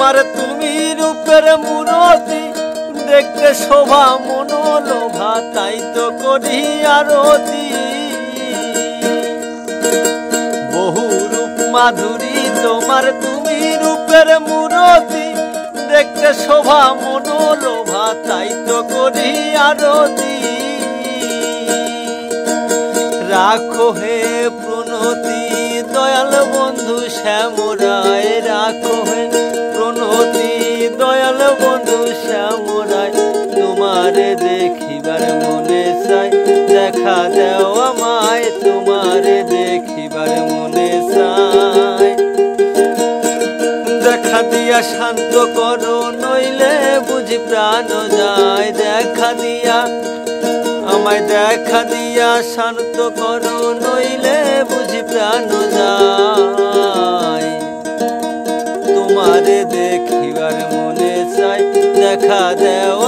তোমার তুমি রূপের মূরতি দেখতে শোভা মনোলোভা তাই তো করি আরতি বহু রূপ মাধুরী তোমার তুমি রূপের মূরতি দেখতে শোভা মনোলোভা তাই তো করি আরতি রাখো হে প্রণতি দয়াল বন্ধু শ্যামরায় রাখো হে প্রণতি দয়াল বন্ধু শ্যামরায় তোমারে দেখিবার মনে চাই দেখা দাও আমায় তোমারে দেখিবার মনে চাই দেখা দিয়া শান্ত করো নইলে বুঝি প্রাণ যায় দেখা দিয়া আমায় দেখা দিয়া শান্ত করো নইলে বুঝি প্রাণ যায় তোমারে দেখিবার মনে চাই দেখা দেও